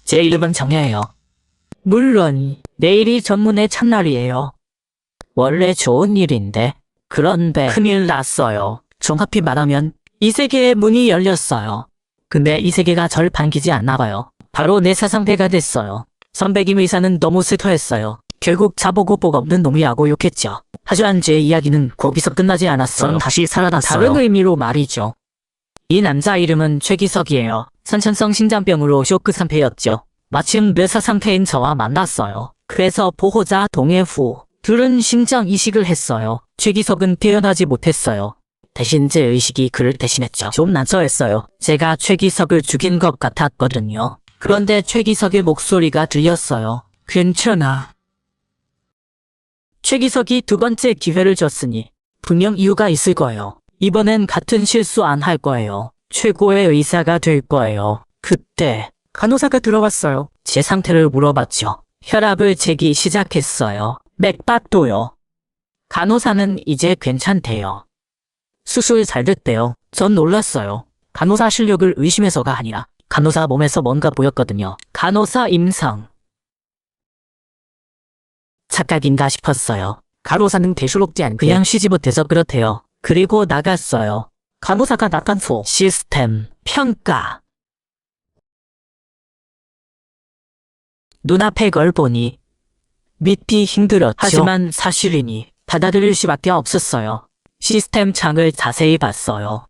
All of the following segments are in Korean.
제 이름은 정혜예요. 물론 내일이 전문의 첫날이에요. 원래 좋은 일인데 그런데 큰일 났어요. 정확히 말하면 이 세계의 문이 열렸어요. 근데 이 세계가 절 반기지 않나 봐요. 바로 내 사상대가 됐어요. 선배 김 의사는 너무 슬퍼했어요. 결국 자보고 복 없는 놈이라고 욕했죠. 하지만 제 이야기는 거기서 끝나지 않았어요. 전 다시 살아났어요. 다른 의미로 말이죠. 이 남자 이름은 최기석이에요. 선천성 신장병으로 쇼크 상태였죠. 마침 뇌사 상태인 저와 만났어요. 그래서 보호자 동의 후 둘은 심장 이식을 했어요. 최기석은 태어나지 못했어요. 대신 제 의식이 그를 대신했죠. 좀 난처했어요. 제가 최기석을 죽인 것 같았거든요. 그런데 최기석의 목소리가 들렸어요. 괜찮아. 최기석이 두 번째 기회를 줬으니 분명 이유가 있을 거예요. 이번엔 같은 실수 안 할 거예요. 최고의 의사가 될 거예요. 그때 간호사가 들어왔어요. 제 상태를 물어봤죠. 혈압을 재기 시작했어요. 맥박도요. 간호사는 이제 괜찮대요. 수술 잘 됐대요. 전 놀랐어요. 간호사 실력을 의심해서가 아니라 간호사 몸에서 뭔가 보였거든요. 간호사 임상. 착각인가 싶었어요. 간호사는 대수롭지 않게 그냥 쉬지 못해서 그렇대요. 그리고 나갔어요. 간호사가 나간 후 시스템 평가. 눈앞에 걸 보니 믿기 힘들었죠. 하지만 사실이니 받아들일 수밖에 없었어요. 시스템 창을 자세히 봤어요.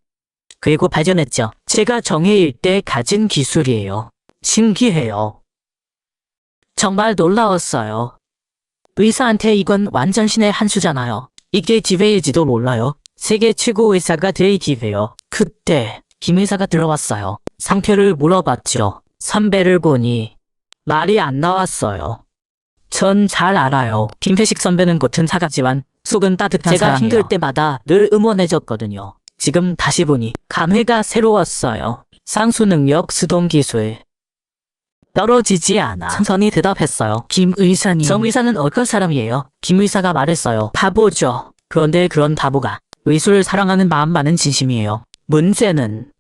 그리고 발견했죠. 제가 정혜일 때 가진 기술이에요. 신기해요. 정말 놀라웠어요. 의사한테 이건 완전 신의 한 수잖아요. 이게 기회일지도 몰라요. 세계 최고 의사가 될 기회요. 그때 김 의사가 들어왔어요. 상태를 물어봤죠. 선배를 보니 말이 안 나왔어요. 전 잘 알아요. 김회식 선배는 겉은 차갑지만 속은 따뜻한 제가 사람이에요. 힘들 때마다 늘 응원해줬거든요. 지금 다시 보니 감회가 새로웠어요. 상수 능력, 수동 기술. 떨어지지 않아. 천천히 대답했어요. 김 의사님. 정 의사는 어떤 사람이에요? 김 의사가 말했어요. 바보죠. 그런데 그런 바보가 의술을 사랑하는 마음만은 진심이에요. 문제는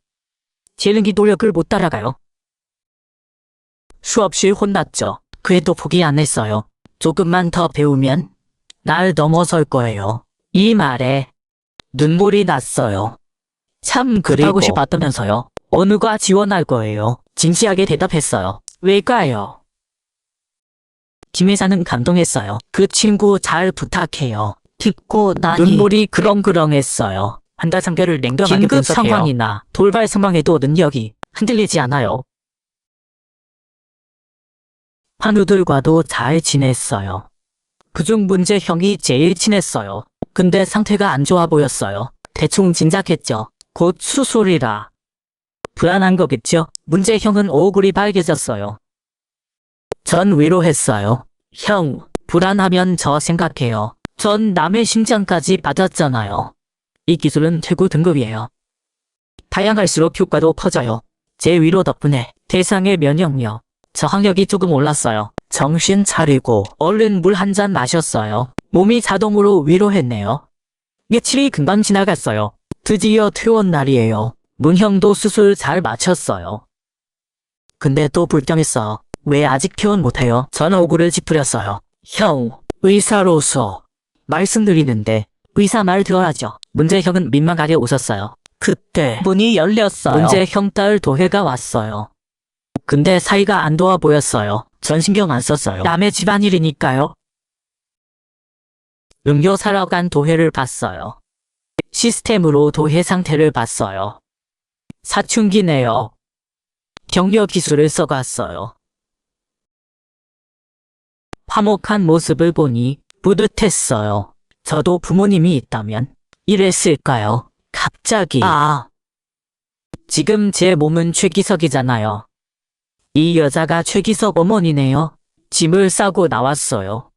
재능이 노력을 못 따라가요. 수없이 혼났죠. 그래도 포기 안 했어요. 조금만 더 배우면 날 넘어설 거예요. 이 말에 눈물이 났어요. 참 그리고 싶었다면서요. 어느가 지원할 거예요. 진지하게 대답했어요. 왜까요? 김 회사는 감동했어요. 그 친구 잘 부탁해요. 듣고 나니 눈물이 그렁그렁했어요. 한 달 3개를 냉정하게 긴급 분석해요. 상황이나 돌발 상황에도 능력이 흔들리지 않아요. 환우들과도 잘 지냈어요. 그중 문제형이 제일 친했어요. 근데 상태가 안 좋아 보였어요. 대충 짐작했죠. 곧 수술이라. 불안한 거겠죠? 문제형은 얼굴이 빨개졌어요. 전 위로했어요. 형, 불안하면 저 생각해요. 전 남의 심장까지 받았잖아요. 이 기술은 최고 등급이에요. 다양할수록 효과도 커져요. 제 위로 덕분에 대상의 면역력, 저항력이 조금 올랐어요. 정신 차리고 얼른 물 한 잔 마셨어요. 몸이 자동으로 위로했네요. 며칠이 금방 지나갔어요. 드디어 퇴원 날이에요. 문형도 수술 잘 마쳤어요. 근데 또 불경했어. 왜 아직 퇴원 못해요? 전 얼굴을 찌푸렸어요. 형, 의사로서 말씀드리는데 의사 말 들어야죠. 문제형은 민망하게 웃었어요. 그때 문이 열렸어요. 문제형 딸 도혜가 왔어요. 근데 사이가 안 좋아 보였어요. 전 신경 안 썼어요. 남의 집안일이니까요. 음료 사러 간 도혜를 봤어요. 시스템으로 도혜 상태를 봤어요. 사춘기네요. 격려 기술을 써갔어요. 화목한 모습을 보니 뿌듯했어요. 저도 부모님이 있다면 이랬을까요? 갑자기. 지금 제 몸은 최기석이잖아요. 이 여자가 최기석 어머니네요. 짐을 싸고 나왔어요.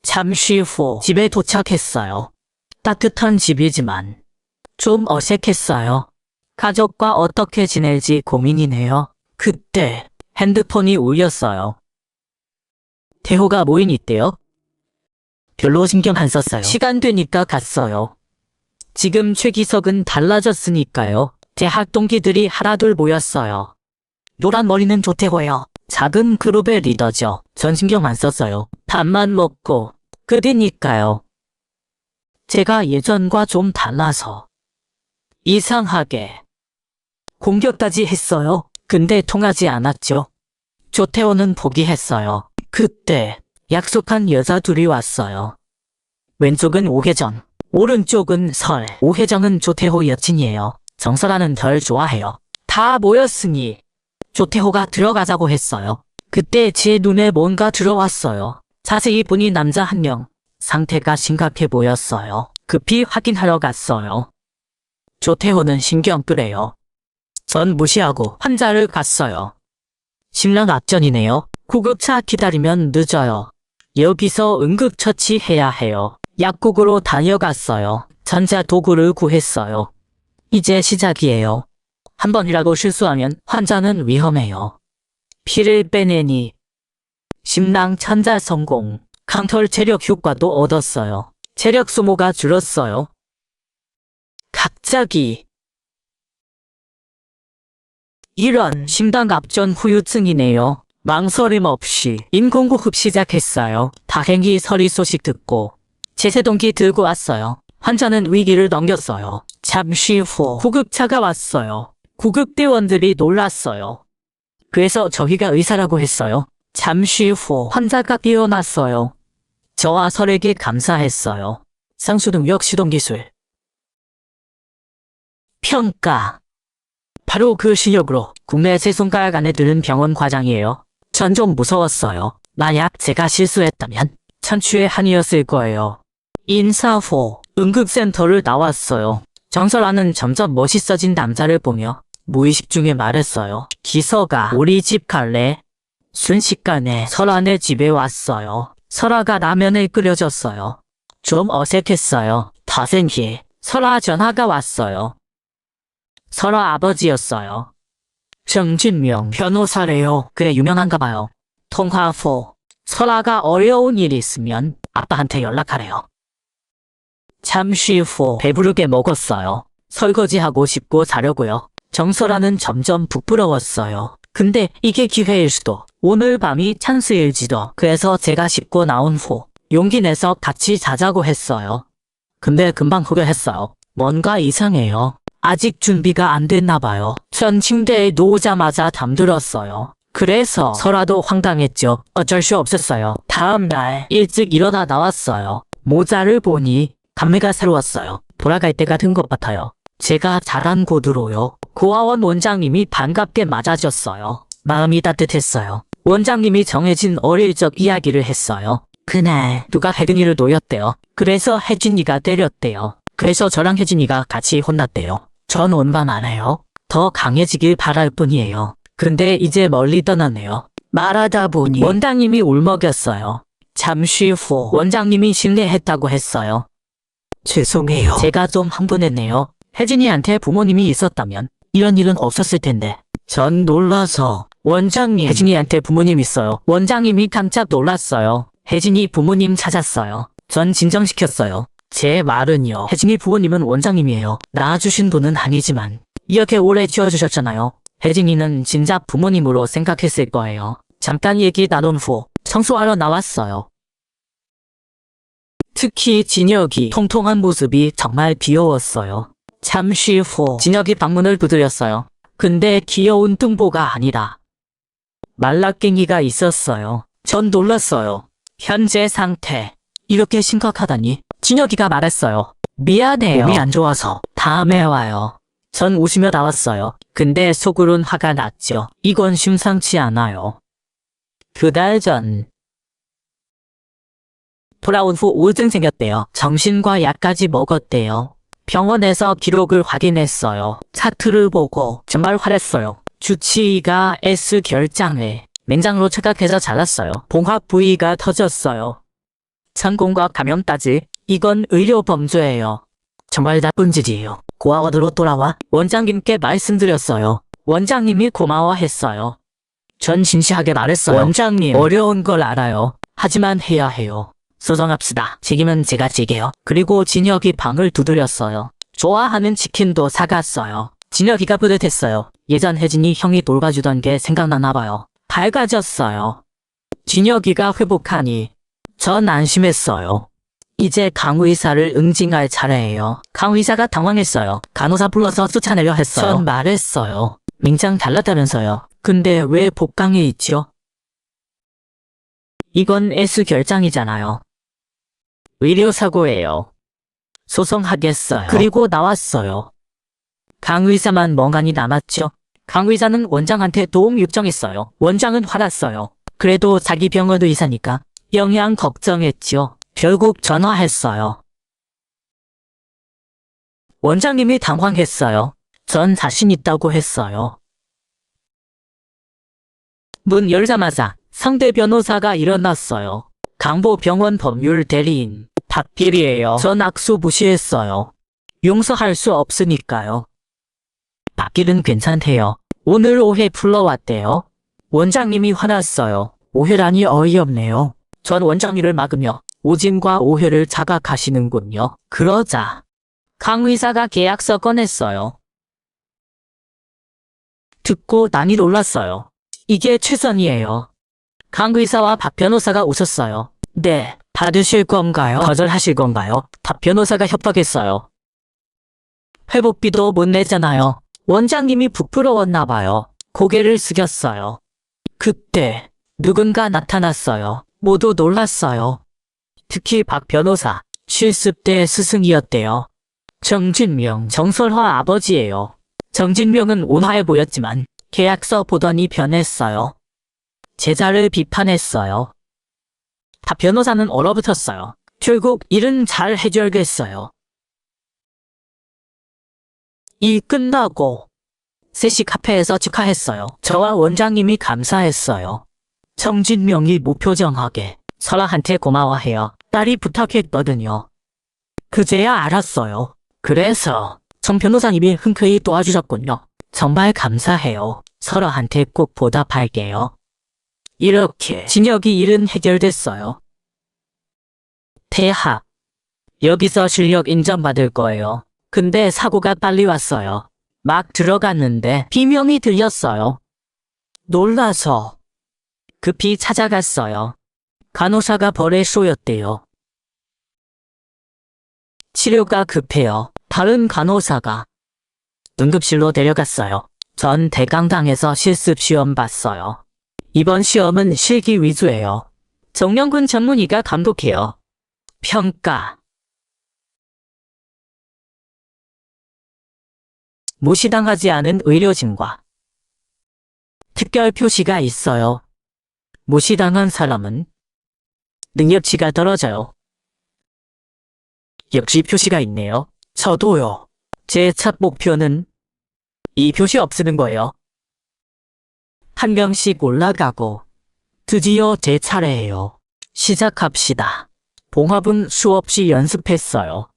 잠시 후 집에 도착했어요. 따뜻한 집이지만 좀 어색했어요. 가족과 어떻게 지낼지 고민이네요. 그때 핸드폰이 울렸어요. 태호가 모임 있대요. 별로 신경 안 썼어요. 시간 되니까 갔어요. 지금 최기석은 달라졌으니까요. 대학 동기들이 하나둘 모였어요. 노란 머리는 조태호예요. 작은 그룹의 리더죠. 전 신경 안 썼어요. 밥만 먹고 끝이니까요. 제가 예전과 좀 달라서 이상하게 공격까지 했어요. 근데 통하지 않았죠. 조태호는 포기했어요. 그때 약속한 여자 둘이 왔어요. 왼쪽은 오혜정, 오른쪽은 설. 오혜정은 조태호 여친이에요. 정설아는 덜 좋아해요. 다 모였으니 조태호가 들어가자고 했어요. 그때 제 눈에 뭔가 들어왔어요. 자세히 보니 남자 한 명. 상태가 심각해 보였어요. 급히 확인하러 갔어요. 조태호는 신경 끄래요. 전 무시하고 환자를 갔어요. 신랑 앞전이네요. 구급차 기다리면 늦어요. 여기서 응급처치해야 해요. 약국으로 다녀갔어요. 전자도구를 구했어요. 이제 시작이에요. 한 번이라도 실수하면 환자는 위험해요. 피를 빼내니 심낭 천자 성공. 강털 체력 효과도 얻었어요. 체력 소모가 줄었어요. 갑자기 이런 심장 압전 후유증이네요. 망설임 없이 인공호흡 시작했어요. 다행히 설이 소식 듣고 제세동기 들고 왔어요. 환자는 위기를 넘겼어요. 잠시 후 구급차가 왔어요. 구급대원들이 놀랐어요. 그래서 저희가 의사라고 했어요. 잠시 후 환자가 깨어났어요. 저와 설에게 감사했어요. 상수능력 시동기술 평가. 바로 그 실력으로 국내 세 손가락 안에 드는 병원 과장이에요. 전 좀 무서웠어요. 만약 제가 실수했다면 천추의 한이었을 거예요. 인사 후 응급센터를 나왔어요. 정설아는 점점 멋있어진 남자를 보며 무의식 중에 말했어요. 기서가 우리 집 갈래? 순식간에 설아네 집에 왔어요. 설아가 라면을 끓여줬어요. 좀 어색했어요. 다생히 설아 전화가 왔어요. 설아 아버지였어요. 정진명 변호사래요. 그래 유명한가 봐요. 통화 후 설아가 어려운 일이 있으면 아빠한테 연락하래요. 잠시 후 배부르게 먹었어요. 설거지하고 씻고 자려고요. 정설아는 점점 부끄러웠어요. 근데 이게 기회일 수도. 오늘 밤이 찬스일지도. 그래서 제가 씻고 나온 후 용기 내서 같이 자자고 했어요. 근데 금방 후회했어요. 뭔가 이상해요. 아직 준비가 안 됐나 봐요. 전 침대에 누우자마자 잠들었어요. 그래서 설아도 황당했죠. 어쩔 수 없었어요. 다음날 일찍 일어나 나왔어요. 모자를 보니 감회가 새로웠어요. 돌아갈 때가 된 것 같아요. 제가 잘한 곳으로요. 고아원 원장님이 반갑게 맞아줬어요. 마음이 따뜻했어요. 원장님이 정해진 어릴 적 이야기를 했어요. 그날 누가 혜진이를 놓였대요. 그래서 혜진이가 때렸대요. 그래서 저랑 혜진이가 같이 혼났대요. 전 원반 안 해요. 더 강해지길 바랄 뿐이에요. 근데 이제 멀리 떠났네요. 말하다 보니 원장님이 울먹였어요. 잠시 후 원장님이 실례했다고 했어요. 죄송해요. 제가 좀 흥분했네요. 혜진이한테 부모님이 있었다면 이런 일은 없었을 텐데. 전 놀라서 원장님 혜진이한테 부모님 있어요. 원장님이 깜짝 놀랐어요. 혜진이 부모님 찾았어요. 전 진정시켰어요. 제 말은요. 혜진이 부모님은 원장님이에요. 낳아주신 분은 아니지만 이렇게 오래 키워주셨잖아요. 혜진이는 진작 부모님으로 생각했을 거예요. 잠깐 얘기 나눈 후 청소하러 나왔어요. 특히 진혁이 통통한 모습이 정말 귀여웠어요. 잠시 후 진혁이 방문을 두드렸어요. 근데 귀여운 뚱보가 아니라 말라깽이가 있었어요. 전 놀랐어요. 현재 상태 이렇게 심각하다니. 진혁이가 말했어요. 미안해요. 몸이 안 좋아서 다음에 와요. 전 웃으며 나왔어요. 근데 속으론 화가 났죠. 이건 심상치 않아요. 두 달 전 돌아온 후 우울증 생겼대요. 정신과 약까지 먹었대요. 병원에서 기록을 확인했어요. 차트를 보고 정말 화냈어요. 주치의가 S결장을 맹장으로 착각해서 잘랐어요. 봉합 부위가 터졌어요. 천공과 감염까지. 이건 의료 범죄예요. 정말 나쁜 짓이에요. 고아원으로 돌아와 원장님께 말씀드렸어요. 원장님이 고마워했어요. 전 진지하게 말했어요. 원장님 어려운 걸 알아요. 하지만 해야 해요. 소송합시다. 책임은 제가 지게요. 그리고 진혁이 방을 두드렸어요. 좋아하는 치킨도 사갔어요. 진혁이가 뿌듯했어요. 예전 혜진이 형이 돌봐주던 게 생각나나 봐요. 밝아졌어요. 진혁이가 회복하니 전 안심했어요. 이제 강 의사를 응징할 차례예요. 강 의사가 당황했어요. 간호사 불러서 쫓아내려 했어요. 전 말했어요. 민장 달랐다면서요. 근데 왜 복강에 있죠? 이건 S 결장이잖아요. 의료사고예요. 소송하겠어요. 그리고 나왔어요. 강 의사만 멍하니 남았죠. 강 의사는 원장한테 도움 요청했어요. 원장은 화났어요. 그래도 자기 병원 의사니까 영양 걱정했죠. 결국 전화했어요. 원장님이 당황했어요. 전 자신 있다고 했어요. 문 열자마자 상대 변호사가 일어났어요. 강보병원 법률 대리인 박길이에요. 전 악수 무시했어요. 용서할 수 없으니까요. 박길은 괜찮대요. 오늘 오해 풀러왔대요. 원장님이 화났어요. 오해라니 어이없네요. 전 원장님을 막으며 오진과 오해를 자각하시는군요. 그러자 강 의사가 계약서 꺼냈어요. 듣고 난이 놀랐어요. 이게 최선이에요. 강 의사와 박 변호사가 오셨어요. 네, 받으실 건가요? 거절하실 건가요? 박 변호사가 협박했어요. 회복비도 못 내잖아요. 원장님이 부끄러웠나 봐요. 고개를 숙였어요. 그때 누군가 나타났어요. 모두 놀랐어요. 특히 박 변호사, 실습 때 스승이었대요. 정진명, 정설화 아버지예요. 정진명은 온화해 보였지만 계약서 보더니 변했어요. 제자를 비판했어요. 박 변호사는 얼어붙었어요. 결국 일은 잘 해결됐어요. 일 끝나고 셋이 카페에서 축하했어요. 저와 원장님이 감사했어요. 정진명이 무표정하게 설아한테 고마워해요. 딸이 부탁했거든요. 그제야 알았어요. 그래서 정 변호사님이 흔쾌히 도와주셨군요. 정말 감사해요. 설아한테 꼭 보답할게요. 이렇게 진혁이 일은 해결됐어요. 대학. 여기서 실력 인정받을 거예요. 근데 사고가 빨리 왔어요. 막 들어갔는데 비명이 들렸어요. 놀라서 급히 찾아갔어요. 간호사가 벌에 쏘였대요. 치료가 급해요. 다른 간호사가 응급실로 데려갔어요. 전 대강당에서 실습 시험 봤어요. 이번 시험은 실기 위주예요. 정영근 전문의가 감독해요. 평가. 무시당하지 않은 의료진과 특별 표시가 있어요. 무시당한 사람은 능력치가 떨어져요. 역시 표시가 있네요. 저도요. 제 첫 목표는 이 표시 없애는 거예요. 한 명씩 올라가고 드디어 제 차례예요. 시작합시다. 봉합은 수없이 연습했어요.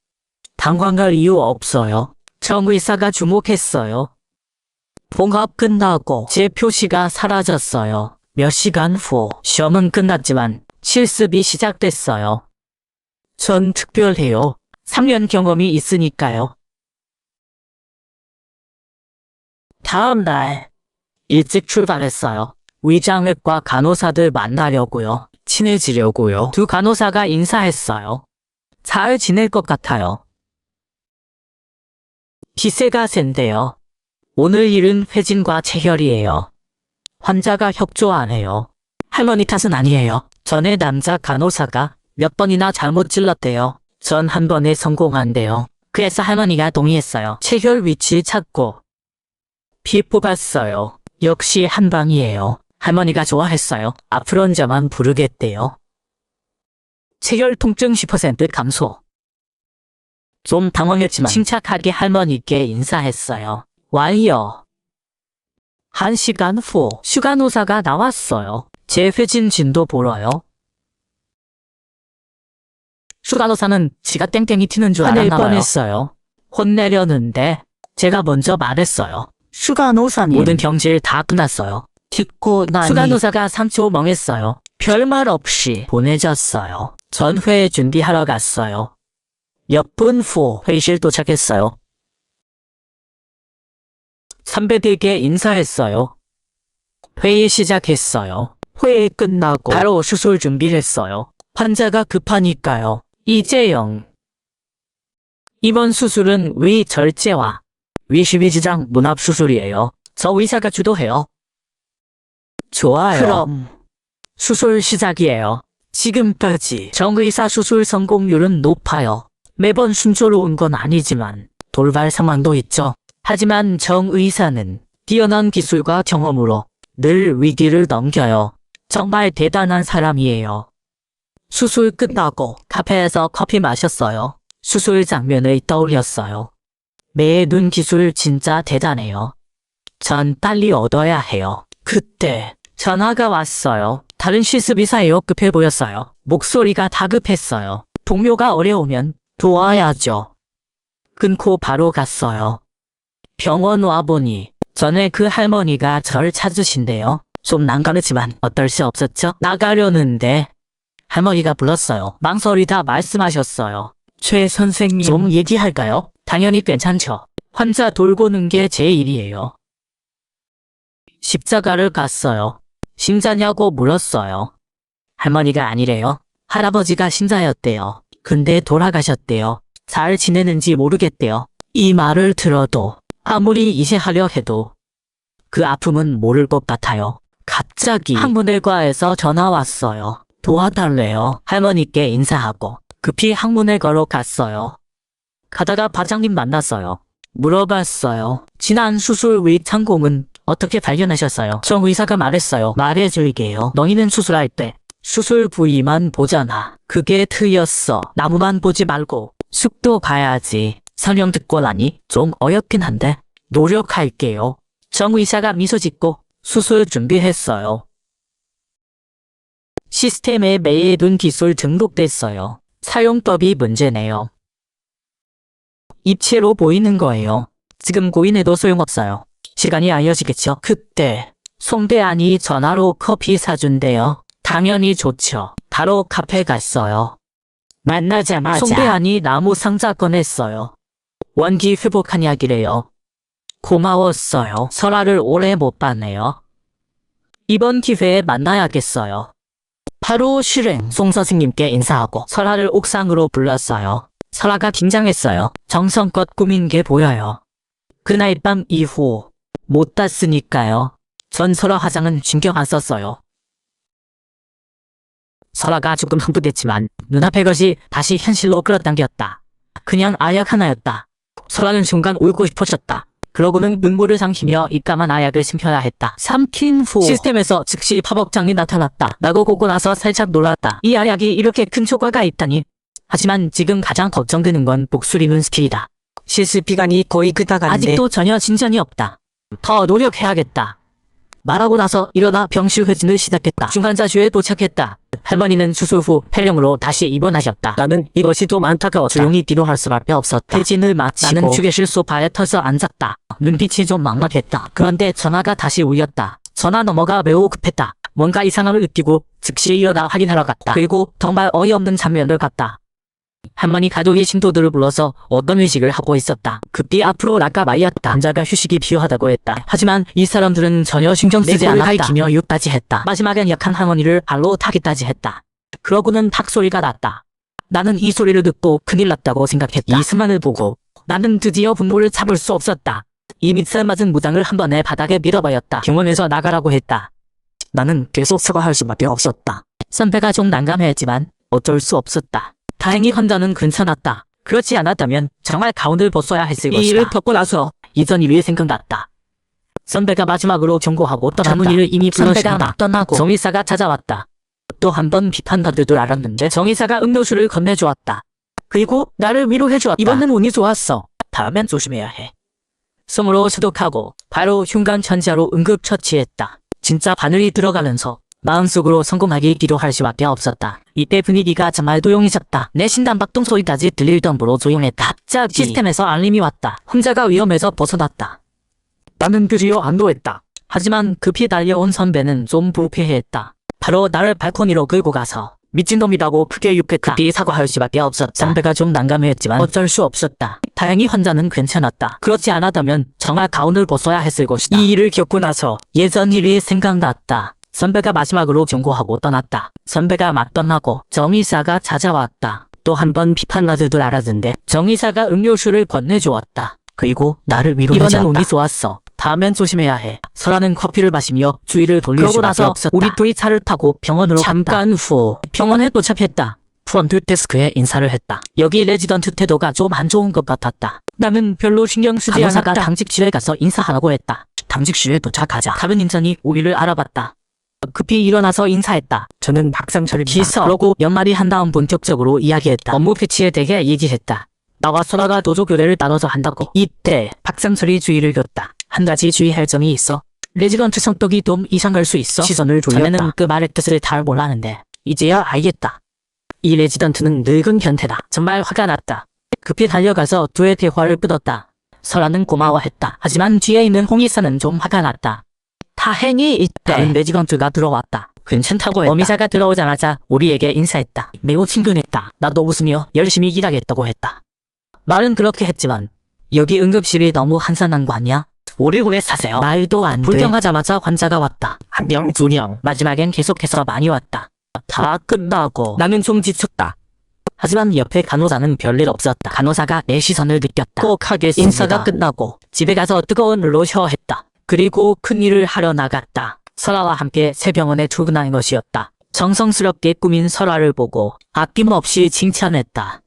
당황할 이유 없어요. 정 의사가 주목했어요. 봉합 끝나고 제 표시가 사라졌어요. 몇 시간 후 시험은 끝났지만 실습이 시작됐어요. 전 특별해요. 3년 경험이 있으니까요. 다음 날 일찍 출발했어요. 위장외과 간호사들 만나려고요. 친해지려고요. 두 간호사가 인사했어요. 잘 지낼 것 같아요. 기세가 센데요. 오늘 일은 회진과 채혈이에요. 환자가 협조 안 해요. 할머니 탓은 아니에요. 전에 남자 간호사가 몇 번이나 잘못 찔렀대요. 전 한 번에 성공한대요. 그래서 할머니가 동의했어요. 채혈 위치 찾고 피 뽑았어요. 역시 한방이에요. 할머니가 좋아했어요. 앞으로는 저만 부르겠대요. 채혈 통증 10% 감소. 좀 당황했지만 침착하게 할머니께 인사했어요. 와요. 1시간 후 슈간호사가 나왔어요. 제 회진 진도 보러요. 슈간호사는 지가 땡땡이 튀는 줄 알았나 봐요. 뻔했어요. 혼내려는데 제가 먼저 말했어요. 슈간호사님. 모든 경질 다 끝났어요. 듣고 나니 슈간호사가 3초 멍했어요. 별말 없이 보내졌어요. 전 회의 준비하러 갔어요. 몇 분 후 회의실 도착했어요. 선배들께 인사했어요. 회의 시작했어요. 회의 끝나고 바로 수술 준비를 했어요. 환자가 급하니까요. 이재영. 이번 수술은 위 절제와 위시비지장 문합 수술이에요. 저 의사가 주도해요. 좋아요. 그럼 수술 시작이에요. 지금까지 정 의사 수술 성공률은 높아요. 매번 순조로운 건 아니지만 돌발 상황도 있죠. 하지만 정 의사는 뛰어난 기술과 경험으로 늘 위기를 넘겨요. 정말 대단한 사람이에요. 수술 끝나고 카페에서 커피 마셨어요. 수술 장면을 떠올렸어요. 매의 눈 기술 진짜 대단해요. 전 빨리 얻어야 해요. 그때 전화가 왔어요. 다른 실습의사예요. 급해 보였어요. 목소리가 다급했어요. 동료가 어려우면 도와야죠. 끊고 바로 갔어요. 병원 와보니 전에 그 할머니가 절 찾으신대요. 좀 난감했지만 어떨 수 없었죠. 나가려는데 할머니가 불렀어요. 망설이다 말씀하셨어요. 최 선생님 좀 얘기할까요? 당연히 괜찮죠. 환자 돌보는 게 제 일이에요. 십자가를 갔어요. 신자냐고 물었어요. 할머니가 아니래요. 할아버지가 신자였대요. 근데 돌아가셨대요. 잘 지내는지 모르겠대요. 이 말을 들어도 아무리 이해하려 해도 그 아픔은 모를 것 같아요. 갑자기 항문외과에서 전화 왔어요. 도와달래요. 할머니께 인사하고 급히 항문에 걸어갔어요. 가다가 과장님 만났어요. 물어봤어요. 지난 수술 위 창공은 어떻게 발견하셨어요? 정 의사가 말했어요. 말해줄게요. 너희는 수술할 때 수술 부위만 보잖아. 그게 틀렸어. 나무만 보지 말고 쑥도 가야지. 설명 듣고 나니 좀 어렵긴 한데 노력할게요. 정 의사가 미소 짓고 수술 준비했어요. 시스템에 매의 눈 기술 등록됐어요. 사용법이 문제네요. 입체로 보이는 거예요. 지금 고인해도 소용없어요. 시간이 알려지겠죠. 그때 송대안이 전화로 커피 사준대요. 당연히 좋죠. 바로 카페 갔어요. 만나자마자 송대안이 나무 상자 꺼냈어요. 원기 회복한 약이래요. 고마웠어요. 설아를 오래 못 봤네요. 이번 기회에 만나야겠어요. 바로 실행 송 선생님께 인사하고 설아를 옥상으로 불렀어요. 설아가 긴장했어요. 정성껏 꾸민 게 보여요. 그날 밤 이후 못 땄으니까요. 전 설아 화장은 신경 안 썼어요. 설아가 조금 흥분했지만 눈앞의 것이 다시 현실로 끌어당겼다. 그냥 아약 하나였다. 설아는 순간 울고 싶어졌다. 그러고는 눈물을 삼키며 입감한 아약을 심혀야 했다. 삼킨 후 시스템에서 즉시 팝업장이 나타났다. 나고 보고 나서 살짝 놀랐다. 이 아약이 이렇게 큰 효과가 있다니. 하지만 지금 가장 걱정되는 건 목소리 눈 스킬이다. 실습 기간이 거의 끝나가는데 아직도 전혀 진전이 없다. 더 노력해야겠다. 말하고 나서 일어나 병실 회진을 시작했다. 중환자실에 도착했다. 할머니는 수술 후 폐렴으로 다시 입원하셨다. 나는 이것이 좀 안타까웠다. 조용히 뒤로할 수밖에 없었다. 회진을 마치고 나는 휴게실 소파에 터서 앉았다. 눈빛이 좀 막막했다. 그런데 전화가 다시 울렸다. 전화 넘어가 매우 급했다. 뭔가 이상함을 느끼고 즉시 일어나 확인하러 갔다. 그리고 정말 어이없는 장면을 봤다. 할머니 가족이 신도들을 불러서 어떤 의식을 하고 있었다. 급히 앞으로 나가 말이었다. 환자가 휴식이 필요하다고 했다. 하지만 이 사람들은 전혀 신경 쓰지 않았다. 할기며 욕까지 했다. 마지막엔 약한 할머니를 발로 타기까지 했다. 그러고는 탁 소리가 났다. 나는 이 소리를 듣고 큰일 났다고 생각했다. 이 순간을 보고 나는 드디어 분노를 참을 수 없었다. 이 밉살 맞은 무당을 한 번에 바닥에 밀어버렸다. 병원에서 나가라고 했다. 나는 계속 사과할 수밖에 없었다. 선배가 좀 난감했지만 어쩔 수 없었다. 다행히 환자는 괜찮았다. 그렇지 않았다면 정말 가운을 벗어야 했을 것이다. 이 일을 겪고 나서 이전 일이 생각났다. 선배가 마지막으로 경고하고 떠났다. 전문의를 이미 선배가 막 떠나고 정의사가 찾아왔다. 또 한 번 비판받을 줄 알았는데 정의사가 음료수를 건네주었다. 그리고 나를 위로해주었다. 이번엔 운이 좋았어. 다음엔 조심해야 해. 솜으로 소독하고 바로 흉관천자로 응급처치했다. 진짜 바늘이 들어가면서 마음속으로 성공하기 기도할 수밖에 없었다. 이때 분위기가 정말 조용해졌다. 내 신단박동 소리까지 들릴 정도로 조용했다. 갑자기 시스템에서 알림이 왔다. 환자가 위험에서 벗어났다. 나는 드디어 안도했다. 하지만 급히 달려온 선배는 좀 불쾌했다. 바로 나를 발코니로 끌고 가서 미친놈이라고 크게 욕했다. 급히 사과할 수밖에 없었다. 선배가 좀 난감했지만 어쩔 수 없었다. 다행히 환자는 괜찮았다. 그렇지 않았다면 정말 가운을 벗어야 했을 것이다. 이 일을 겪고 나서 예전 일이 생각났다. 선배가 마지막으로 경고하고 떠났다. 선배가 막 떠나고 정의사가 찾아왔다. 또 한 번 비판받을 줄 알았는데 정의사가 음료수를 건네주었다. 그리고 나를 위로해주었다. 이번엔 운이 좋았어. 다음엔 조심해야 해. 설아는 커피를 마시며 주위를 돌릴 수밖에 나서 없었다. 우리 둘이 차를 타고 병원으로 잠깐 후 병원에 도착했다. 프론트 데스크에 인사를 했다. 여기 레지던트 태도가 좀 안 좋은 것 같았다. 나는 별로 신경 쓰지 않았다. 간호사가 당직실에 가서 인사하라고 했다. 당직실에 도착하자 다른 인턴이 우리를 알아봤다. 급히 일어나서 인사했다. 저는 박상철입니다. 기서. 그러고 몇 마디 한 다음 본격적으로 이야기했다. 업무 패치에 대해 얘기했다. 나와 설아가 도조 교대를 나눠서 한다고. 이때 박상철이 주의를 겼다. 한 가지 주의할 점이 있어. 레지던트 성격이 좀 이상할 수 있어. 시선을 돌렸다. 전에는 그 말의 뜻을 잘 몰랐는데 이제야 알겠다. 이 레지던트는 늙은 변태다. 정말 화가 났다. 급히 달려가서 둘의 대화를 끊었다. 설아는 고마워했다. 하지만 뒤에 있는 홍이사는 좀 화가 났다. 다행히 이때 다른 레지던트가 들어왔다. 괜찮다고 했다. 어미사가 들어오자마자 우리에게 인사했다. 매우 친근했다. 나도 웃으며 열심히 일하겠다고 했다. 말은 그렇게 했지만 여기 응급실이 너무 한산한 거 아니야? 우리 왜 사세요? 말도 안 돼. 불평하자마자 환자가 왔다. 한 명, 두 명. 마지막엔 계속해서 많이 왔다. 다 끝나고 나는 좀 지쳤다. 하지만 옆에 간호사는 별일 없었다. 간호사가 내 시선을 느꼈다. 꼭 하겠습니다. 인사가 끝나고 집에 가서 뜨거운 물로 샤워했다. 그리고 큰일을 하러 나갔다. 설아와 함께 새 병원에 출근한 것이었다. 정성스럽게 꾸민 설아를 보고 아낌없이 칭찬했다.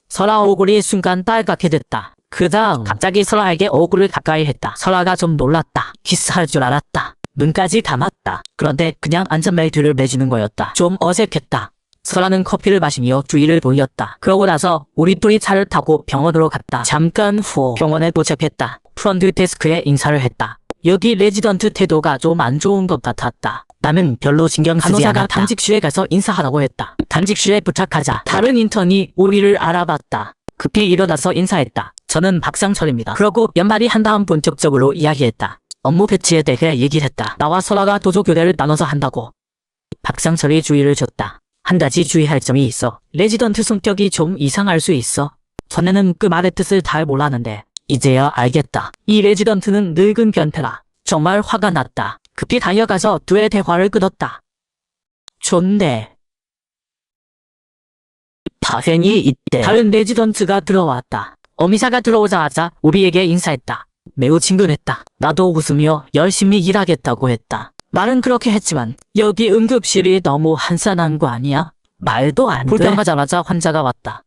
설아 얼굴이 순간 빨갛게 됐다. 그 다음 갑자기 설아에게 얼굴을 가까이 했다. 설아가 좀 놀랐다. 키스할 줄 알았다. 눈까지 감았다. 그런데 그냥 안전벨트를 매주는 거였다. 좀 어색했다. 설아는 커피를 마시며 주위를 돌렸다. 그러고 나서 우리 둘이 차를 타고 병원으로 갔다. 잠깐 후 병원에 도착했다. 프론트 데스크에 인사를 했다. 여기 레지던트 태도가 좀 안 좋은 것 같았다. 나는 별로 신경 쓰지 않았다. 간호사가 당직실에 가서 인사하라고 했다. 당직실에 부착하자 다른 인턴이 우리를 알아봤다. 급히 일어나서 인사했다. 저는 박상철입니다. 그러고 몇 마디 한 다음 본격적으로 이야기했다. 업무 패치에 대해 얘기를 했다. 나와 설아가 도조 교대를 나눠서 한다고. 박상철이 주의를 줬다. 한 가지 주의할 점이 있어. 레지던트 성격이 좀 이상할 수 있어. 전에는 그 말의 뜻을 잘 몰랐는데 이제야 알겠다. 이 레지던트는 늙은 변태라. 정말 화가 났다. 급히 달려가서 둘의 대화를 끊었다. 좋네. 다행히 이때 다른 레지던트가 들어왔다. 어미사가 들어오자마자 우리에게 인사했다. 매우 친근했다. 나도 웃으며 열심히 일하겠다고 했다. 말은 그렇게 했지만 여기 응급실이 너무 한산한 거 아니야? 말도 안 돼. 불평하자마자 환자가 왔다.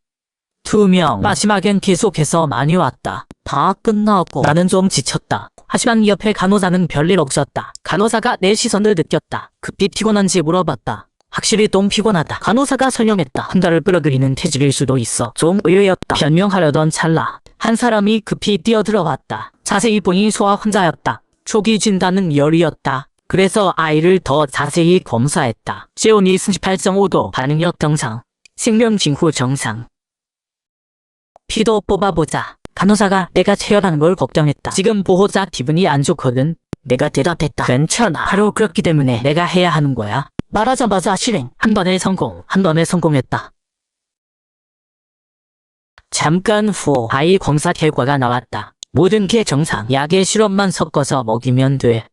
2명. 마지막엔 계속해서 많이 왔다. 다 끝나고 나는 좀 지쳤다. 하지만 옆에 간호사는 별일 없었다. 간호사가 내 시선을 느꼈다. 급히 피곤한지 물어봤다. 확실히 좀 피곤하다. 간호사가 설명했다. 환자를 끌어들이는 체질일 수도 있어. 좀 의외였다. 변명하려던 찰나 한 사람이 급히 뛰어들어왔다. 자세히 보니 소아 환자였다. 초기 진단은 열이었다. 그래서 아이를 더 자세히 검사했다. 체온이 38.5도, 반응력 정상, 생명징후 정상. 피도 뽑아보자. 간호사가 내가 체열하는 걸 걱정했다. 지금 보호자 기분이 안 좋거든. 내가 대답했다. 괜찮아. 바로 그렇기 때문에 내가 해야 하는 거야. 말하자마자 실행. 한 번에 성공했다. 잠깐 후 아이 검사 결과가 나왔다. 모든 게 정상. 약에 시럽만 섞어서 먹이면 돼.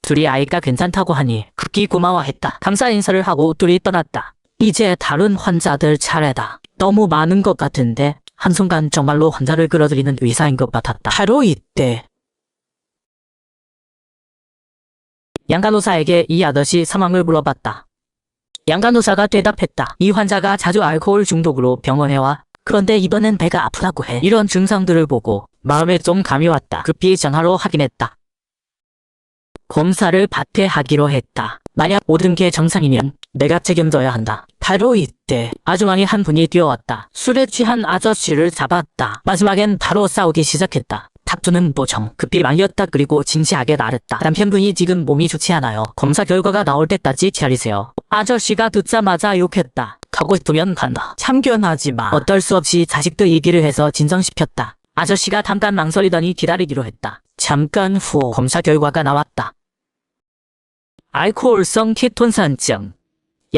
둘이 아이가 괜찮다고 하니 극히 고마워했다. 감사 인사를 하고 둘이 떠났다. 이제 다른 환자들 차례다. 너무 많은 것 같은데 한순간 정말로 환자를 끌어들이는 의사인 것 같았다. 바로 이때 양간호사에게 이 아저씨 상황을 물어봤다. 양간호사가 대답했다. 이 환자가 자주 알코올 중독으로 병원에 와. 그런데 이번엔 배가 아프다고 해. 이런 증상들을 보고 마음에 좀 감이 왔다. 급히 전화로 확인했다. 검사를 받게 하기로 했다. 만약 모든 게 정상이면 내가 책임져야 한다. 바로 이때 아주머니 한 분이 뛰어왔다. 술에 취한 아저씨를 잡았다. 마지막엔 바로 싸우기 시작했다. 다투는 보정. 급히 말렸다. 그리고 진지하게 말했다. 남편분이 지금 몸이 좋지 않아요. 검사 결과가 나올 때까지 기다리세요. 아저씨가 듣자마자 욕했다. 가고 싶으면 간다. 참견하지 마. 어떨 수 없이 자식들 얘기를 해서 진정시켰다. 아저씨가 잠깐 망설이더니 기다리기로 했다. 잠깐 후 검사 결과가 나왔다. 알코올성 케톤산증.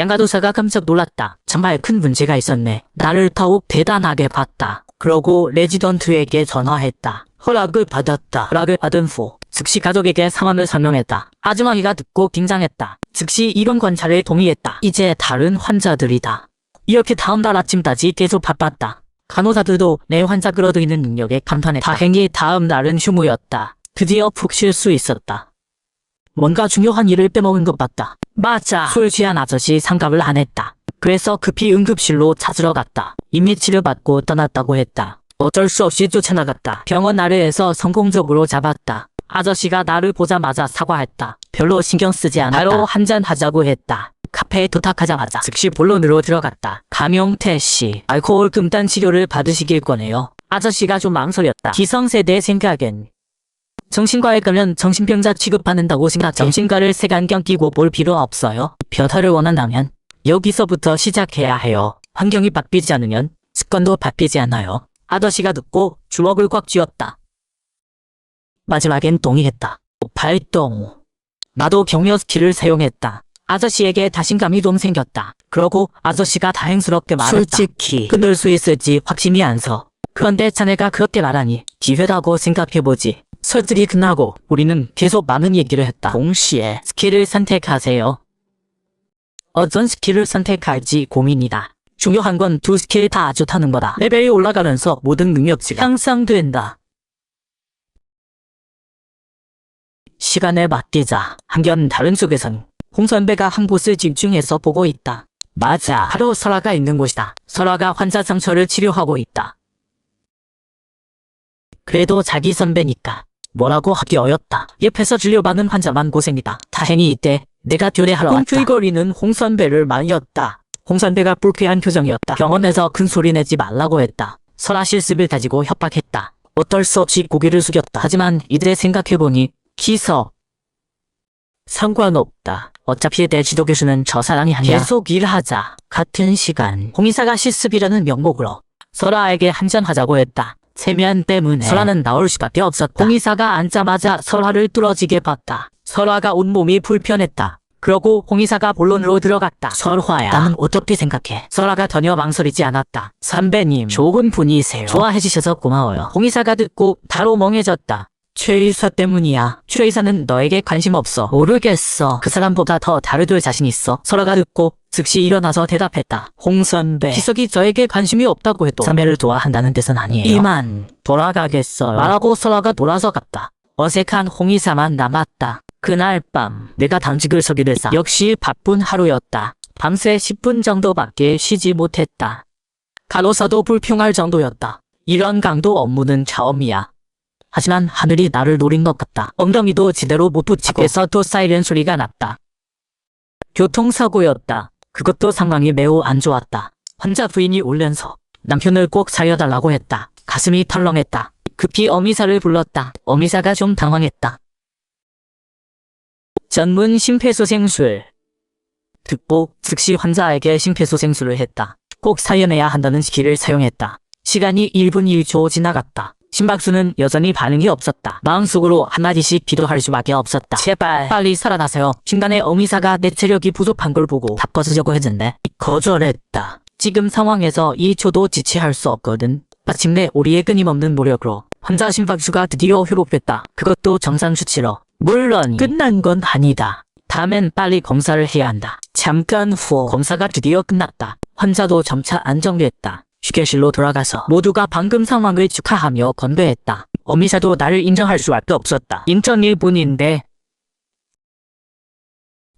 양가도사가 깜짝 놀랐다. 정말 큰 문제가 있었네. 나를 더욱 대단하게 봤다. 그러고 레지던트에게 전화했다. 허락을 받았다. 허락을 받은 후 즉시 가족에게 상황을 설명했다. 아주머니가 듣고 긴장했다. 즉시 입원 관찰에 동의했다. 이제 다른 환자들이다. 이렇게 다음날 아침까지 계속 바빴다. 간호사들도 내 환자 끌어들이는 능력에 감탄했다. 다행히 다음 날은 휴무였다. 드디어 푹 쉴 수 있었다. 뭔가 중요한 일을 빼먹은 것 같다. 맞아. 술 취한 아저씨 상갑을 안 했다. 그래서 급히 응급실로 찾으러 갔다. 이미 치료받고 떠났다고 했다. 어쩔 수 없이 쫓아나갔다. 병원 아래에서 성공적으로 잡았다. 아저씨가 나를 보자마자 사과했다. 별로 신경 쓰지 않았다. 바로 한잔 하자고 했다. 카페에 도착하자마자 즉시 본론으로 들어갔다. 강용태 씨, 알코올 금단 치료를 받으시길 권해요. 아저씨가 좀 망설였다. 기성세대 생각엔 정신과에 가면 정신병자 취급받는다고 생각해. 정신과를 색안경 끼고 볼 필요 없어요. 변화를 원한다면 여기서부터 시작해야 해요. 환경이 바뀌지 않으면 습관도 바뀌지 않아요. 아저씨가 듣고 주먹을 꽉 쥐었다. 마지막엔 동의했다. 발동. 나도 격려 스킬을 사용했다. 아저씨에게 자신감이 좀 생겼다. 그러고 아저씨가 다행스럽게 말했다. 솔직히 끊을 수 있을지 확신이 안 서. 그런데 자네가 그렇게 말하니 기회라고 생각해보지. 설들이 끝나고 우리는 계속 많은 얘기를 했다. 동시에 스킬을 선택하세요. 어떤 스킬을 선택할지 고민이다. 중요한 건 두 스킬 다 아주 타는 거다. 레벨이 올라가면서 모든 능력치가 향상된다. 시간에 맡기자. 한편 다른 쪽에선 홍 선배가 한 곳을 집중해서 보고 있다. 맞아. 바로 설아가 있는 곳이다. 설아가 환자 상처를 치료하고 있다. 그래도 자기 선배니까 뭐라고 하기 어렵다. 옆에서 진료받는 환자만 고생이다. 다행히 이때 내가 교대하러 왔다. 꿈틀거리는 홍 선배를 말렸다. 홍 선배가 불쾌한 표정이었다. 병원에서 큰 소리 내지 말라고 했다. 설아 실습을 다지고 협박했다. 어쩔 수 없이 고개를 숙였다. 하지만 이제 생각해보니 기서 상관없다. 어차피 내 지도교수는 저 사람이 아니야. 계속 일하자. 같은 시간 홍 이사가 실습이라는 명목으로 설아에게 한잔하자고 했다. 체면 때문에 설아는 나올 수밖에 없었다. 홍 이사가 앉자마자 설아를 뚫어지게 봤다. 설아가 온몸이 불편했다. 그러고 홍 이사가 본론으로 들어갔다. 설화야, 나는 어떻게 생각해? 설아가 전혀 망설이지 않았다. 선배님, 좋은 분이세요. 좋아해주셔서 고마워요. 홍 이사가 듣고 바로 멍해졌다. 최 의사 때문이야. 최 의사는 너에게 관심 없어. 모르겠어. 그 사람보다 더 다루들 자신 있어. 설아가 듣고 즉시 일어나서 대답했다. 홍 선배, 기석이 저에게 관심이 없다고 해도 선배를 좋아한다는 뜻은 아니에요. 이만 돌아가겠어요. 말하고 설아가 돌아서 갔다. 어색한 홍 이사만 남았다. 그날 밤 내가 당직을 서기로 했다. 역시 바쁜 하루였다. 밤새 10분 정도밖에 쉬지 못했다. 간호사도 불평할 정도였다. 이런 강도 업무는 처음이야. 하지만 하늘이 나를 노린 것 같다. 엉덩이도 제대로 못 붙이고 밖에서 또 사이렌 소리가 났다. 교통사고였다. 그것도 상황이 매우 안 좋았다. 환자 부인이 울면서 남편을 꼭 살려달라고 했다. 가슴이 털렁했다. 급히 어미사를 불렀다. 어미사가 좀 당황했다. 전문 심폐소생술. 듣고 즉시 환자에게 심폐소생술을 했다. 꼭 살려내야 한다는 스킬을 사용했다. 시간이 1분 1초 지나갔다. 심박수는 여전히 반응이 없었다. 마음속으로 한마디씩 기도할 수밖에 없었다. 제발 빨리 살아나세요. 중간에 어미사가 내 체력이 부족한 걸 보고 바꿔주려고 했는데 거절했다. 지금 상황에서 2초도 지체할 수 없거든. 마침내 우리의 끊임없는 노력으로 환자 심박수가 드디어 회복됐다. 그것도 정상 수치로. 물론 끝난 건 아니다. 다음엔 빨리 검사를 해야 한다. 잠깐 후 검사가 드디어 끝났다. 환자도 점차 안정됐다. 휴게실로 돌아가서 모두가 방금 상황을 축하하며 건배했다. 어미사도 나를 인정할 수밖에 없었다. 인정일 뿐인데.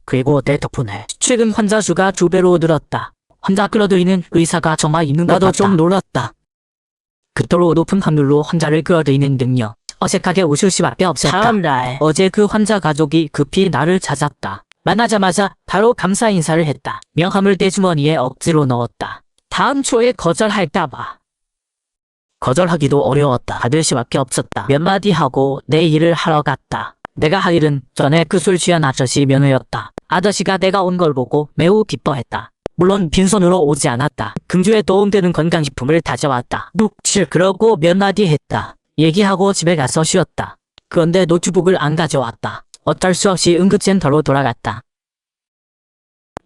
그리고 내 덕분에 최근 환자 수가 2배로 늘었다. 환자 끌어들이는 의사가 정말 있는 것 같다. 나도 좀 놀랐다. 그토록 높은 확률로 환자를 끌어들이는 능력. 어색하게 웃을 수밖에 없었다. 다음날 어제 그 환자 가족이 급히 나를 찾았다. 만나자마자 바로 감사 인사를 했다. 명함을 내 주머니에 억지로 넣었다. 다음 초에 거절할까봐. 거절하기도 어려웠다. 받을 수밖에 없었다. 몇 마디 하고 내 일을 하러 갔다. 내가 할 일은 전에 그 술 취한 아저씨 면회였다. 아저씨가 내가 온 걸 보고 매우 기뻐했다. 물론 빈손으로 오지 않았다. 금주에 도움되는 건강식품을 다져왔다. 묵칠 그러고 몇 마디 했다. 얘기하고 집에 가서 쉬었다. 그런데 노트북을 안 가져왔다. 어쩔 수 없이 응급센터로 돌아갔다.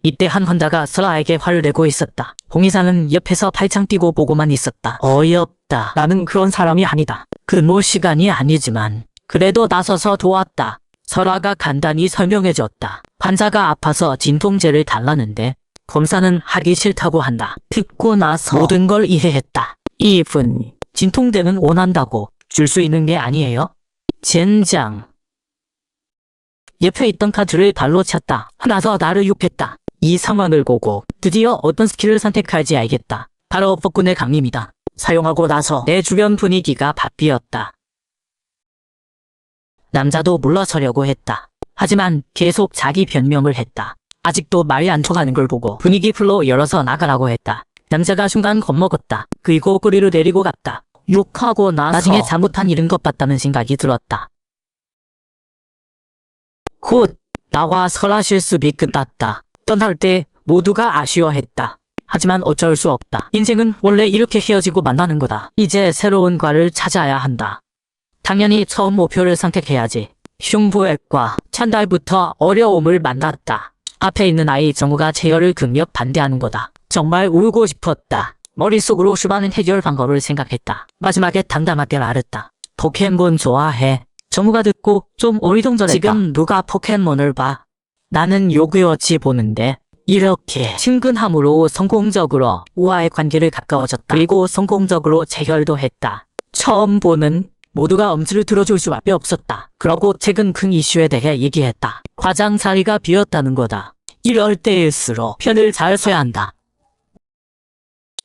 이때 한 환자가 설아에게 화를 내고 있었다. 홍 의사는 옆에서 팔짱 끼고 보고만 있었다. 어이없다. 나는 그런 사람이 아니다. 근무 시간이 아니지만 그래도 나서서 도왔다. 설아가 간단히 설명해줬다. 환자가 아파서 진통제를 달라는데 검사는 하기 싫다고 한다. 듣고 나서 모든 걸 이해했다. 이분 진통제는 원한다고 줄 수 있는 게 아니에요? 젠장. 옆에 있던 카드를 발로 찼다. 하나 더 나를 욕했다. 이 상황을 보고 드디어 어떤 스킬을 선택할지 알겠다. 바로 폭군의 강림이다. 사용하고 나서 내 주변 분위기가 바뀌었다. 남자도 물러서려고 했다. 하지만 계속 자기 변명을 했다. 아직도 말이 안 통하는 걸 보고 분위기 풀로 열어서 나가라고 했다. 남자가 순간 겁먹었다. 그리고 꼬리를 내리고 갔다. 욕하고 나중에 잘못한 일인 것 같다는 생각이 들었다. 곧 나와 설아 실습이 끝났다. 떠날 때 모두가 아쉬워했다. 하지만 어쩔 수 없다. 인생은 원래 이렇게 헤어지고 만나는 거다. 이제 새로운 과를 찾아야 한다. 당연히 처음 목표를 선택해야지. 흉부외과. 찬달부터 어려움을 만났다. 앞에 있는 아이 정우가 제어를 극력 반대하는 거다. 정말 울고 싶었다. 머릿속으로 수많은 해결 방법을 생각했다. 마지막에 담담하게 말했다. 포켓몬 좋아해. 정우가 듣고 좀 어리둥절했다. 지금 누가 포켓몬을 봐? 나는 요구어치 보는데. 이렇게 친근함으로 성공적으로 우아의 관계를 가까워졌다. 그리고 성공적으로 재결도 했다. 처음 보는 모두가 엄지를 들어줄 수밖에 없었다. 그러고 최근 큰 이슈에 대해 얘기했다. 과장 자리가 비었다는 거다. 이럴 때일수록 편을 잘 서야 한다.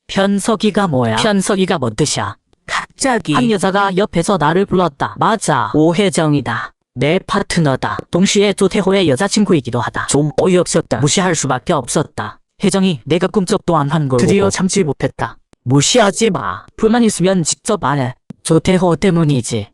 편서기가 뭐야? 편서기가 뭔 뜻이야? 갑자기 한 여자가 옆에서 나를 불렀다. 맞아, 오혜정이다. 내 파트너다. 동시에 조태호의 여자친구이기도 하다. 좀 어이없었다. 무시할 수밖에 없었다. 혜정이 내가 꿈쩍도 안 한 걸 드디어 보고 참지 못했다. 무시하지 마. 불만 있으면 직접 말해. 조태호 때문이지.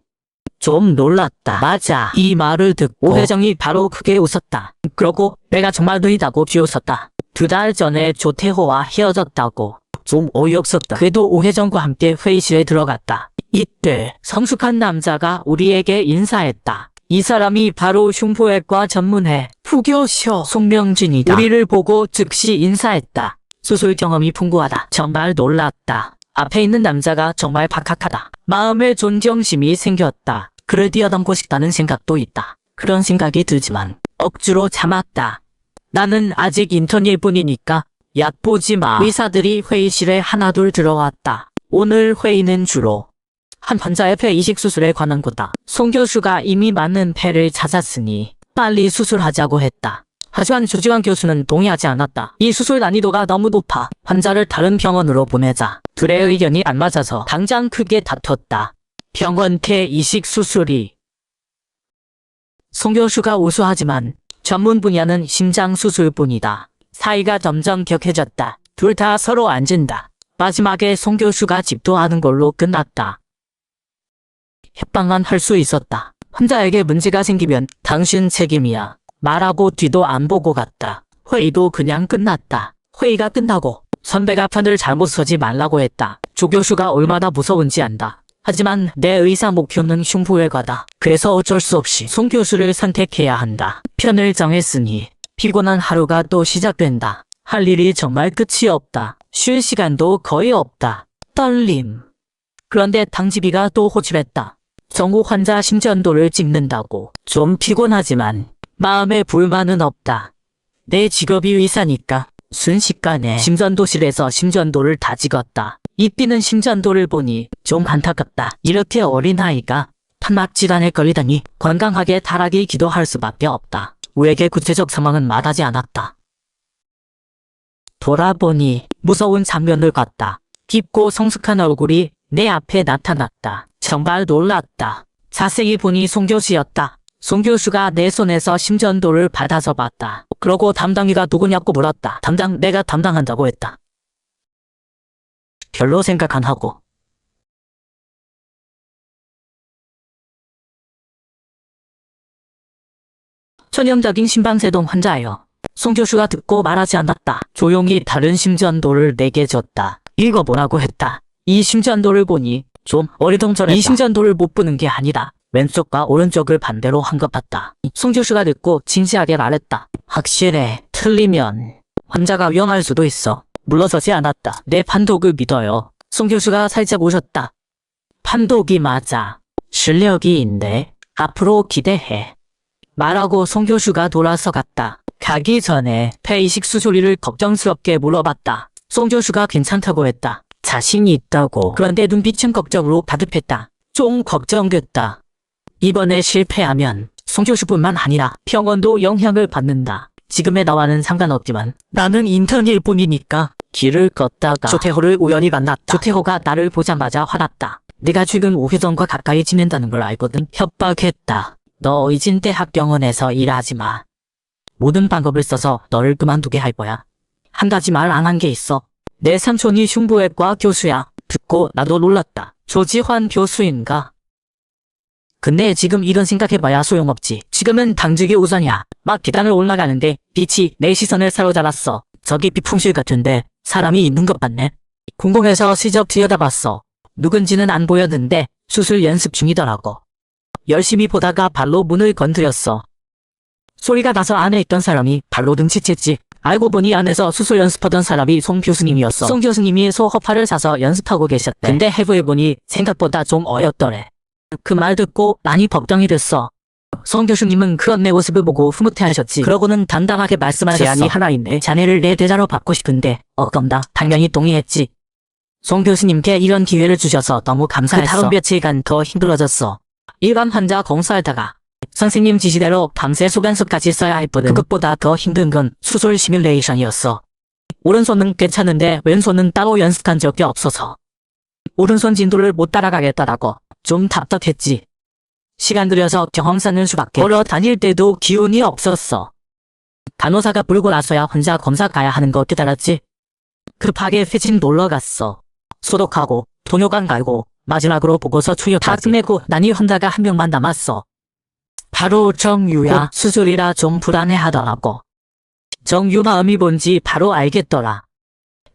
좀 놀랐다. 맞아. 이 말을 듣고 오혜정이 바로 크게 웃었다. 그러고 내가 정말 느리다고 비웃었다. 2달 전에 조태호와 헤어졌다고. 좀 어이없었다. 그래도 오혜정과 함께 회의실에 들어갔다. 이때 성숙한 남자가 우리에게 인사했다. 이 사람이 바로 흉부외과 전문의 부교셔 송명진이다. 우리를 보고 즉시 인사했다. 수술 경험이 풍부하다. 정말 놀랐다. 앞에 있는 남자가 정말 박학하다. 마음에 존경심이 생겼다. 그를 뛰어넘고 싶다는 생각도 있다. 그런 생각이 들지만 억지로 참았다. 나는 아직 인턴일 뿐이니까 얕보지 마. 의사들이 회의실에 하나둘 들어왔다. 오늘 회의는 주로 한 환자의 폐 이식 수술에 관한 거다. 송 교수가 이미 맞는 폐를 찾았으니 빨리 수술하자고 했다. 하지만 조지환 교수는 동의하지 않았다. 이 수술 난이도가 너무 높아. 환자를 다른 병원으로 보내자. 둘의 의견이 안 맞아서 당장 크게 다퉜다. 병원 폐 이식 수술이. 송 교수가 우수하지만 전문 분야는 심장 수술뿐이다. 사이가 점점 격해졌다. 둘 다 서로 앉은다. 마지막에 송 교수가 집도하는 걸로 끝났다. 협박만 할 수 있었다. 환자에게 문제가 생기면 당신 책임이야. 말하고 뒤도 안 보고 갔다. 회의도 그냥 끝났다. 회의가 끝나고 선배가 편을 잘못 서지 말라고 했다. 조 교수가 얼마나 무서운지 안다. 하지만 내 의사 목표는 흉부외과다. 그래서 어쩔 수 없이 송 교수를 선택해야 한다. 편을 정했으니 피곤한 하루가 또 시작된다. 할 일이 정말 끝이 없다. 쉴 시간도 거의 없다. 떨림. 그런데 당지비가 또 호출했다. 정우 환자 심전도를 찍는다고. 좀 피곤하지만 마음에 불만은 없다. 내 직업이 의사니까 순식간에 심전도실에서 심전도를 다 찍었다. 이삐는 심전도를 보니 좀 안타깝다. 이렇게 어린 아이가 판막질환에 걸리다니 건강하게 타락이 기도할 수밖에 없다. 우에게 구체적 상황은 말하지 않았다. 돌아보니 무서운 장면을 봤다. 깊고 성숙한 얼굴이 내 앞에 나타났다. 정말 놀랐다. 자세히 보니 송 교수였다. 송 교수가 내 손에서 심전도를 받아서 봤다. 그러고 담당이가 누구냐고 물었다. 담당 내가 담당한다고 했다. 별로 생각 안 하고. 전형적인 심방세동 환자예요. 송 교수가 듣고 말하지 않았다. 조용히 다른 심전도를 내게 줬다. 읽어보라고 했다. 이 심전도를 보니 좀 어리둥절했다. 이 심전도를 못 보는 게 아니다. 왼쪽과 오른쪽을 반대로 한 것 같다. 송 교수가 듣고 진지하게 말했다. 확실해. 틀리면 환자가 위험할 수도 있어. 물러서지 않았다. 내 판독을 믿어요. 송 교수가 살짝 웃었다. 판독이 맞아. 실력이 있네. 앞으로 기대해. 말하고 송 교수가 돌아서 갔다. 가기 전에 폐 이식 수술이를 걱정스럽게 물어봤다. 송 교수가 괜찮다고 했다. 자신이 있다고. 그런데 눈빛은 걱정으로 가득했다. 좀 걱정됐다. 이번에 실패하면 송 교수뿐만 아니라 병원도 영향을 받는다. 지금의 나와는 상관없지만 나는 인턴일 뿐이니까. 길을 걷다가 조태호를 우연히 만났다. 조태호가 나를 보자마자 화났다. 네가 최근 오혜정과 가까이 지낸다는 걸 알거든. 협박했다. 너 의진대학병원에서 일하지 마. 모든 방법을 써서 너를 그만두게 할 거야. 한 가지 말 안 한 게 있어. 내 삼촌이 흉부외과 교수야. 듣고 나도 놀랐다. 조지환 교수인가? 근데 지금 이런 생각해봐야 소용없지. 지금은 당직이 우선이야. 막 계단을 올라가는데 빛이 내 시선을 사로잡았어. 저기 비품실 같은데 사람이 있는 것 같네. 공공에서 시접 들여다봤어. 누군지는 안 보였는데 수술 연습 중이더라고. 열심히 보다가 발로 문을 건드렸어. 소리가 나서 안에 있던 사람이 발로 등치쳤지. 알고 보니 안에서 수술 연습하던 사람이 송 교수님이었어. 송 교수님이 소허파를 사서 연습하고 계셨대. 근데 해부해보니 생각보다 좀 어였더래. 그 말 듣고 많이 걱정이 됐어. 송 교수님은 그런 내 모습을 보고 흐뭇해하셨지. 그러고는 당당하게 말씀하셨어. 제안이 하나 있네. 자네를 내 대자로 받고 싶은데 어떤다? 당연히 동의했지. 송 교수님께 이런 기회를 주셔서 너무 감사했어. 그 다음 며칠간 더 힘들어졌어. 일반 환자 검사하다가 선생님 지시대로 밤새 소관서까지 써야 했거든. 그것보다 더 힘든 건 수술 시뮬레이션이었어. 오른손은 괜찮은데 왼손은 따로 연습한 적이 없어서 오른손 진도를 못 따라가겠다라고 좀 답답했지. 시간 들여서 경험 쌓는 수밖에. 걸어 다닐 때도 기운이 없었어. 간호사가 부르고 나서야 혼자 검사 가야 하는 거 깨달았지. 급하게 회진 놀러 갔어. 소독하고 동요관 갈고 마지막으로 보고서 출력까지. 다 끝내고 난이 환자가 한 명만 남았어. 바로 정유야. 수술이라 좀 불안해하더라고. 정유 마음이 뭔지 바로 알겠더라.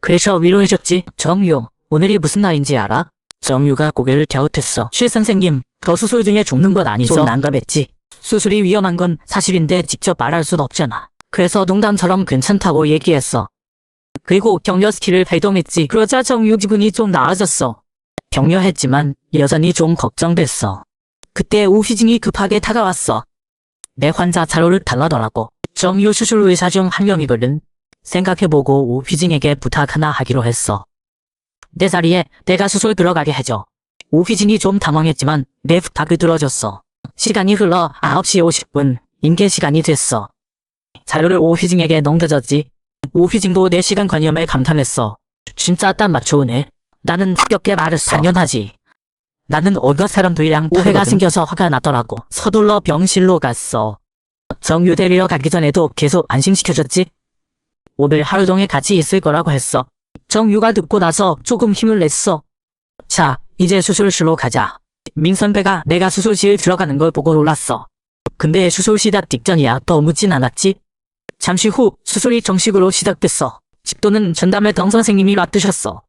그래서 위로해줬지. 정유, 오늘이 무슨 날인지 알아? 정유가 고개를 갸웃했어. 최 선생님, 더 수술 중에 죽는 건 아니죠? 좀 난감했지. 수술이 위험한 건 사실인데 직접 말할 순 없잖아. 그래서 농담처럼 괜찮다고 얘기했어. 그리고 격려 스킬을 발동했지. 그러자 정유 기분이 좀 나아졌어. 격려했지만 여전히 좀 걱정됐어. 그때 우휘징이 급하게 다가왔어. 내 환자 자료를 달라더라고. 정유 수술 의사 중 한 명이거든. 생각해보고 우휘징에게 부탁 하나 하기로 했어. 내 자리에 내가 수술 들어가게 해줘. 우휘징이 좀 당황했지만 내 부탁을 들어줬어. 시간이 흘러 9시 50분 인계 시간이 됐어. 자료를 우휘징에게 넘겨줬지. 우휘징도 내 시간관념에 감탄했어. 진짜 딱 맞춰오네. 나는 합격게 말했어. 당연하지. 나는 어느 사람들이랑 오해가 생겨서 화가 나더라고. 서둘러 병실로 갔어. 정유 데리러 가기 전에도 계속 안심시켜줬지. 오늘 하루 종일 같이 있을 거라고 했어. 정유가 듣고 나서 조금 힘을 냈어. 자, 이제 수술실로 가자. 민 선배가 내가 수술실 들어가는 걸 보고 놀랐어. 근데 수술 시작 직전이야. 더 묻진 않았지? 잠시 후 수술이 정식으로 시작됐어. 집도는 전담의 정 선생님이 맡으셨어.